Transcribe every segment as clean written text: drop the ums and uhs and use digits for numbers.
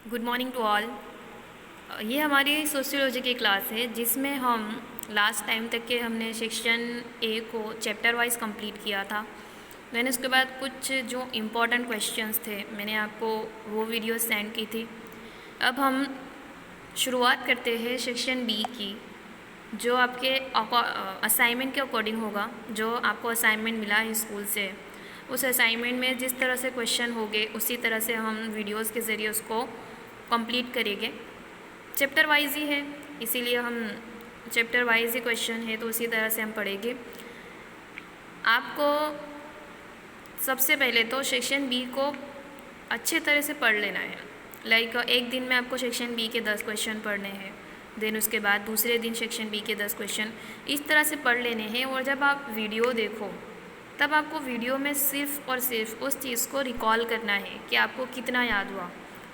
Good morning to all. ये हमारी sociology की क्लास है जिसमें हम लास्ट टाइम तक के हमने सेक्शन ए को चैप्टर वाइज कंप्लीट किया था। मैंने उसके बाद कुछ जो इम्पोर्टेंट क्वेश्चंस थे मैंने आपको वो वीडियो सेंड की थी। अब हम शुरुआत करते हैं सेक्शन बी की, जो आपके असाइनमेंट के अकॉर्डिंग होगा। जो आपको असाइनमेंट मिला है स्कूल से, उस असाइनमेंट में जिस तरह से क्वेश्चन होंगे उसी तरह से हम वीडियोस के ज़रिए उसको कंप्लीट करेंगे। चैप्टर वाइज ही है, इसीलिए हम चैप्टर वाइज ही क्वेश्चन है तो उसी तरह से हम पढ़ेंगे। आपको सबसे पहले तो सेक्शन बी को अच्छे तरह से पढ़ लेना है। लाइक एक दिन में आपको सेक्शन बी के 10 क्वेश्चन पढ़ने हैं, देन उसके बाद दूसरे दिन सेक्शन बी के 10 क्वेश्चन इस तरह से पढ़ लेने हैं। और जब आप वीडियो देखो तब आपको वीडियो में सिर्फ और सिर्फ उस चीज़ को रिकॉल करना है कि आपको कितना याद हुआ।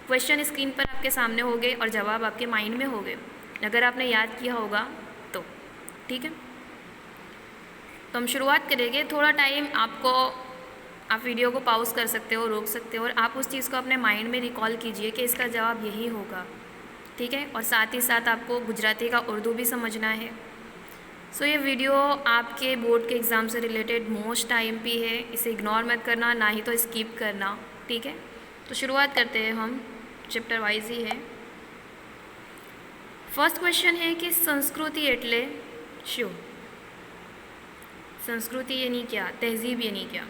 क्वेश्चन स्क्रीन पर आपके सामने हो गए और जवाब आपके माइंड में हो गए, अगर आपने याद किया होगा तो। ठीक है, तो हम शुरुआत करेंगे। थोड़ा टाइम आपको, आप वीडियो को पॉज कर सकते हो, रोक सकते हो और आप उस चीज़ को अपने माइंड में रिकॉल कीजिए कि इसका जवाब यही होगा। ठीक है, और साथ ही साथ आपको गुजराती का उर्दू भी समझना है। सो ये वीडियो आपके बोर्ड के एग्ज़ाम से रिलेटेड मोस्ट IMP है, इसे इग्नोर मत करना, ना ही तो स्किप करना। ठीक है, तो शुरुआत करते हैं हम, चैप्टर वाइज ही है। फर्स्ट क्वेश्चन है कि संस्कृति एटले शू? संस्कृति यानी क्या, तहजीब यानी क्या?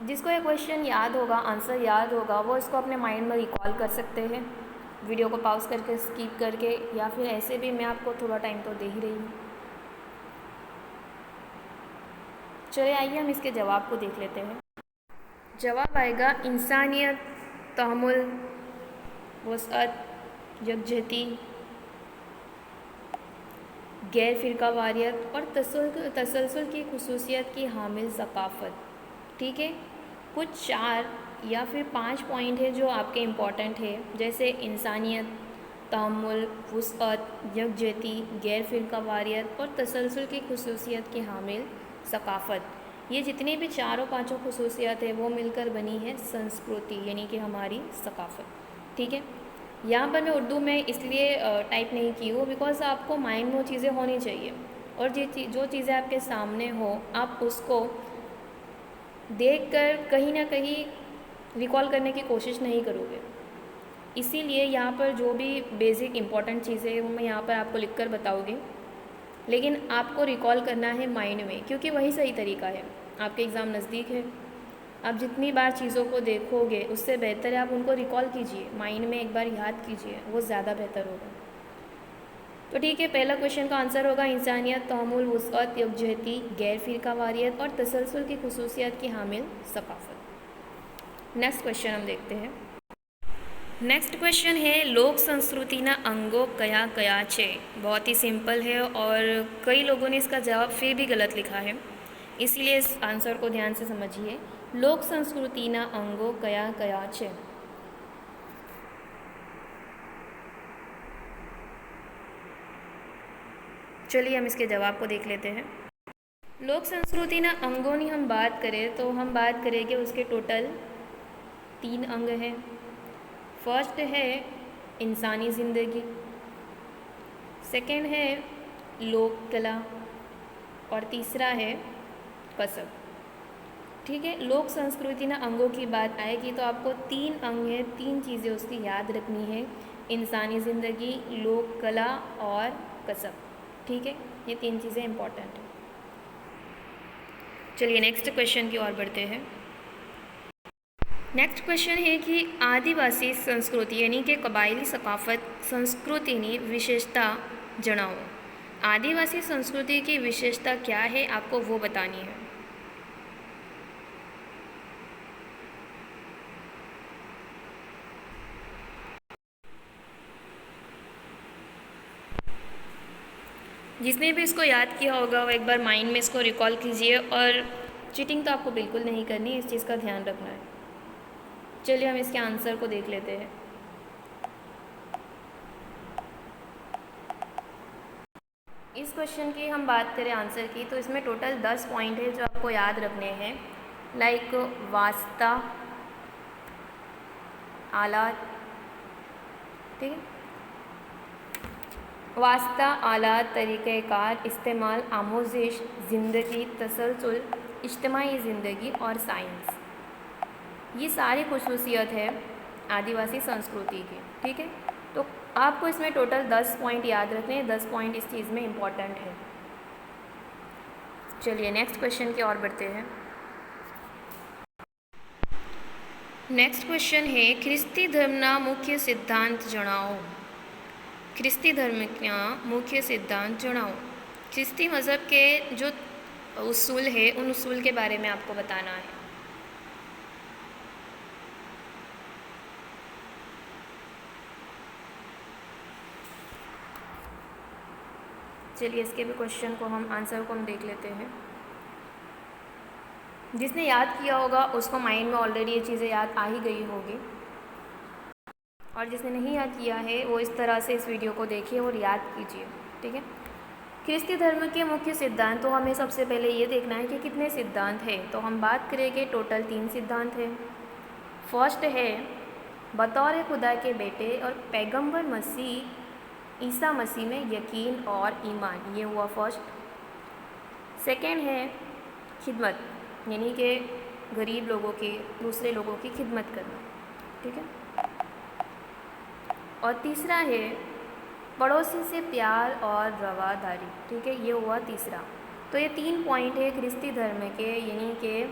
जिसको ये क्वेश्चन याद होगा, आंसर याद होगा, वो इसको अपने माइंड में रिकॉल कर सकते हैं, वीडियो को पॉज करके, स्किप करके, या फिर ऐसे भी मैं आपको थोड़ा टाइम तो दे ही रही हूँ। चलिए आइए हम इसके जवाब को देख लेते हैं। जवाब आएगा इंसानियत, तहम्मुल, वसअत, यकजहती, गैर फ़िरकावारियत और तसलसल की खुसूसियत की हामिल सकाफ़त। ठीक है, कुछ 4 या फिर 5 पॉइंट है जो आपके इम्पॉर्टेंट है, जैसे इंसानियत, तहम्मुल, वसअत, यकजहती, गैर फ़िरकावारियत और तसलसल की खुसूसियत की हामिल सकाफ़त। ये जितनी भी 4 खुसूसियत है वो मिलकर बनी है संस्कृति, यानी कि हमारी सकाफ़त। ठीक है, यहाँ पर मैं उर्दू में इसलिए टाइप नहीं की हूँ बिकॉज आपको माइंड में वो चीज़ें होनी चाहिए, और जो चीज़ें आपके सामने हो आप उसको देखकर कहीं ना कहीं रिकॉल करने की कोशिश नहीं करोगे। इसीलिए यहाँ पर जो भी बेसिक इम्पॉर्टेंट चीज़ें हैं वो मैं यहाँ पर आपको लिख कर बताऊँगी, लेकिन आपको रिकॉल करना है माइंड में, क्योंकि वही सही तरीका है। आपके एग्ज़ाम नज़दीक है, आप जितनी बार चीज़ों को देखोगे उससे बेहतर है आप उनको रिकॉल कीजिए, माइंड में एक बार याद कीजिए, वो ज़्यादा बेहतर होगा। तो ठीक है, पहला क्वेश्चन का आंसर होगा इंसानियत, तहम्मुल, वसअत, यकजहती, गैर फ़िरकावारियत और तसलसल की खुसूसियत की हामिल सकाफ़त। नेक्स्ट क्वेश्चन हम देखते हैं। नेक्स्ट क्वेश्चन है लोक संस्कृतिना अंगो कया कया छे? बहुत ही सिंपल है और कई लोगों ने इसका जवाब फिर भी गलत लिखा है, इसीलिए इस आंसर को ध्यान से समझिए। लोक संस्कृतिना अंगो कया कया छे? चलिए हम इसके जवाब को देख लेते हैं। लोक संस्कृतिना अंगों की हम बात करें तो हम बात करेंगे उसके टोटल 3 अंग हैं। फर्स्ट है इंसानी ज़िंदगी, सेकंड है लोक कला और तीसरा है कसब। ठीक है, लोक संस्कृति ना अंगों की बात आएगी तो आपको 3 अंग हैं, 3 चीज़ें उसकी याद रखनी है, इंसानी ज़िंदगी, लोक कला और कसब। ठीक है, ये 3 चीज़ें इंपॉर्टेंट हैं। चलिए नेक्स्ट क्वेश्चन की ओर बढ़ते हैं। नेक्स्ट क्वेश्चन है कि आदिवासी संस्कृति यानी कि कबायली सकाफत संस्कृति की विशेषता जनाओ। आदिवासी संस्कृति की विशेषता क्या है, आपको वो बतानी है। जिसने भी इसको याद किया होगा वो एक बार माइंड में इसको रिकॉल कीजिए, और चीटिंग तो आपको बिल्कुल नहीं करनी, इस चीज़ का ध्यान रखना है। चलिए हम इसके आंसर को देख लेते हैं। इस क्वेश्चन की हम बात करें आंसर की तो इसमें टोटल 10 पॉइंट है जो आपको याद रखने हैं। लाइक वास्ता, आलात, ठीक है, वास्ता, आलात, तरीक़ेकार, इस्तेमाल, आमोज़िश, ज़िंदगी, तसलसल, इज्तिमाई ज़िंदगी और साइंस, ये सारी खुसूसियत है आदिवासी संस्कृति की। ठीक है, तो आपको इसमें टोटल 10 पॉइंट याद रखने हैं, 10 पॉइंट इस चीज़ में इम्पॉर्टेंट है। चलिए नेक्स्ट क्वेश्चन की ओर बढ़ते हैं। नेक्स्ट क्वेश्चन है, ख्रिस्ती धर्मना मुख्य सिद्धांत जणाओ। ख्रिस्ती धर्म का मुख्य सिद्धांत जणाओ। ख्रिस्ती मज़हब के जो उसूल है उन उसूल के बारे में आपको बताना है। चलिए इसके भी क्वेश्चन को हम आंसर को हम देख लेते हैं। जिसने याद किया होगा उसको माइंड में ऑलरेडी ये चीज़ें याद आ ही गई होगी, और जिसने नहीं याद किया है वो इस तरह से इस वीडियो को देखिए और याद कीजिए। ठीक है, ख्रिस्ती धर्म के मुख्य सिद्धांत, तो हमें सबसे पहले ये देखना है कि कितने सिद्धांत हैं। तो हम बात करेंगे टोटल 3 सिद्धांत हैं। फर्स्ट है बतौर खुदा के बेटे और पैगंबर मसीह ईसा मसीह में यकीन और ईमान, ये हुआ फर्स्ट। सेकेंड है खिदमत, यानी कि गरीब लोगों की, दूसरे लोगों की खिदमत करना। ठीक है, और तीसरा है पड़ोसी से प्यार और रवादारी। ठीक है, ये हुआ तीसरा। तो ये 3 पॉइंट है ख्रिस्ती धर्म के, यानी कि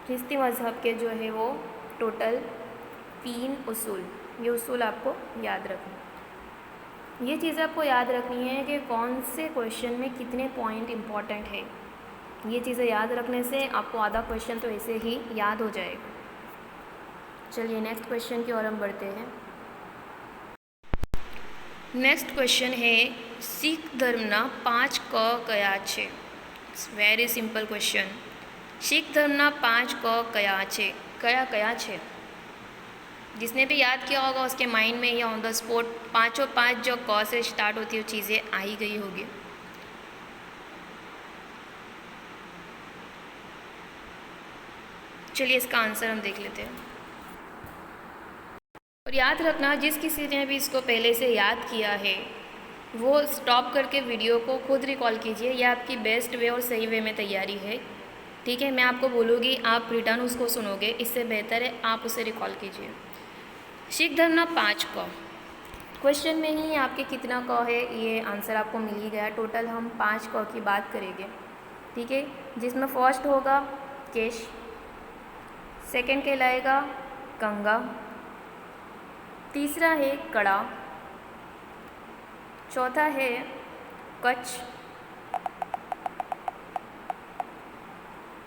ख्रिस्ती मज़हब के जो है वो टोटल 3 उसूल, ये उसूल आपको याद रखना। ये चीज़ आपको याद रखनी है कि कौन से क्वेश्चन में कितने पॉइंट इम्पॉर्टेंट है। ये चीज़ें याद रखने से आपको आधा क्वेश्चन तो ऐसे ही याद हो जाएगा। चलिए नेक्स्ट क्वेश्चन की ओर हम बढ़ते हैं। नेक्स्ट क्वेश्चन है सिख धर्मना 5 क कया छे। Very simple question. सिख धर्मना 5 क कया छे, कया कया छे। जिसने भी याद किया होगा उसके माइंड में या ऑन द स्पॉट 5 जो क से स्टार्ट होती है चीज़ें आ ही गई होगी। चलिए इसका आंसर हम देख लेते हैं। और याद रखना, जिस किसी ने भी इसको पहले से याद किया है वो स्टॉप करके वीडियो को खुद रिकॉल कीजिए, यह आपकी बेस्ट वे और सही वे में तैयारी है। ठीक है, मैं आपको बोलूँगी, आप रिटर्न उसको सुनोगे, इससे बेहतर है आप उसे रिकॉल कीजिए। सिख धर्म ना 5 क, क्वेश्चन में ही आपके कितना क है ये आंसर आपको मिल ही गया। टोटल हम 5 क की बात करेंगे। ठीक है, जिसमें फर्स्ट होगा केश, सेकंड कहलाएगा कंगा, तीसरा है कड़ा, चौथा है कच्छ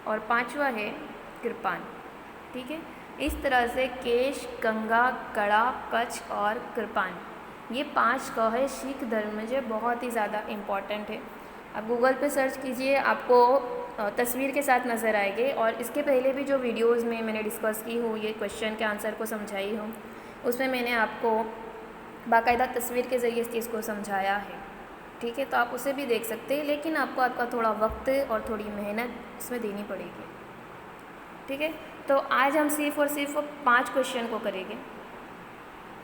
और पांचवा है कृपान। ठीक है, इस तरह से केश, कंगा, कड़ा, कच्छ और कृपान, ये 5 क है सिख धर्म में जो बहुत ही ज़्यादा इम्पॉर्टेंट है। आप गूगल पे सर्च कीजिए, आपको तस्वीर के साथ नज़र आएंगे। और इसके पहले भी जो वीडियोस में मैंने डिस्कस की हूँ, ये क्वेश्चन के आंसर को समझाई हूँ, उसमें मैंने आपको बाकायदा तस्वीर के ज़रिए इस चीज़ को समझाया है। ठीक है, तो आप उसे भी देख सकते हैं, लेकिन आपको आपका थोड़ा वक्त और थोड़ी मेहनत इसमें देनी पड़ेगी। ठीक है, तो आज हम सिर्फ और सिर्फ 5 क्वेश्चन को करेंगे।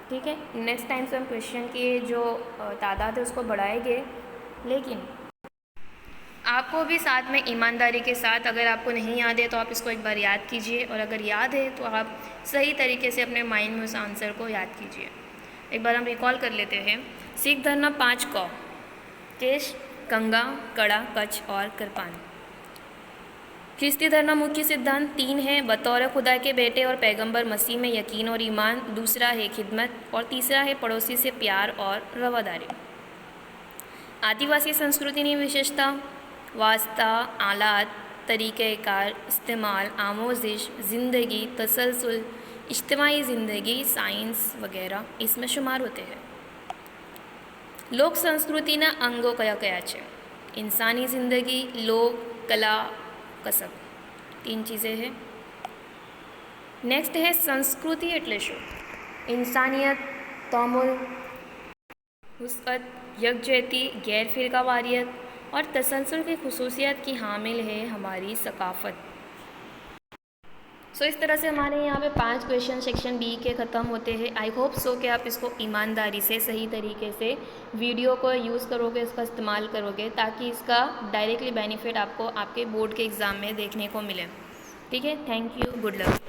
ठीक है, नेक्स्ट टाइम से हम क्वेश्चन की जो तादाद है उसको बढ़ाएंगे, लेकिन आपको भी साथ में ईमानदारी के साथ, अगर आपको नहीं याद है तो आप इसको एक बार याद कीजिए, और अगर याद है तो आप सही तरीके से अपने माइंड में उस आंसर को याद कीजिए। एक बार हम रिकॉल कर लेते हैं। सिख धर्म 5 क, केश, कंगा, कड़ा, कच्छ और कृपान। ख्रिस्ती धर्म मुख्य सिद्धांत 3 है, बतौर खुदा के बेटे और पैगंबर मसीह में यकीन और ईमान, दूसरा है खिदमत और तीसरा है पड़ोसी से प्यार और रवादारी। आदिवासी संस्कृति की विशेषता वास्ता, आलात, तरीक़ेकार, इस्तेमाल, आमोज़िश, ज़िंदगी, तसलसल, इज्तिमाई ज़िंदगी, साइंस वगैरह इसमें शुमार होते हैं। लोक संस्कृति ना अंगो कया कया छे। इंसानी ज़िंदगी, लोक, कला, कसब, 3 चीज़ें हैं। नेक्स्ट है संस्कृति एटले शुं। इंसानियत, तोमुल, वुसअत, यकजहती, गैर फ़िरकावारियत और तसलसल की खुसूसियत की हामिल है हमारी सकाफ़त। सो इस तरह से हमारे यहाँ पे 5 क्वेश्चन सेक्शन बी के ख़त्म होते हैं। आई होप सो कि आप इसको ईमानदारी से सही तरीके से वीडियो को यूज़ करोगे, इसका इस्तेमाल करोगे, ताकि इसका डायरेक्टली बेनिफिट आपको आपके बोर्ड के एग्ज़ाम में देखने को मिले। ठीक है, थैंक यू, गुड लक।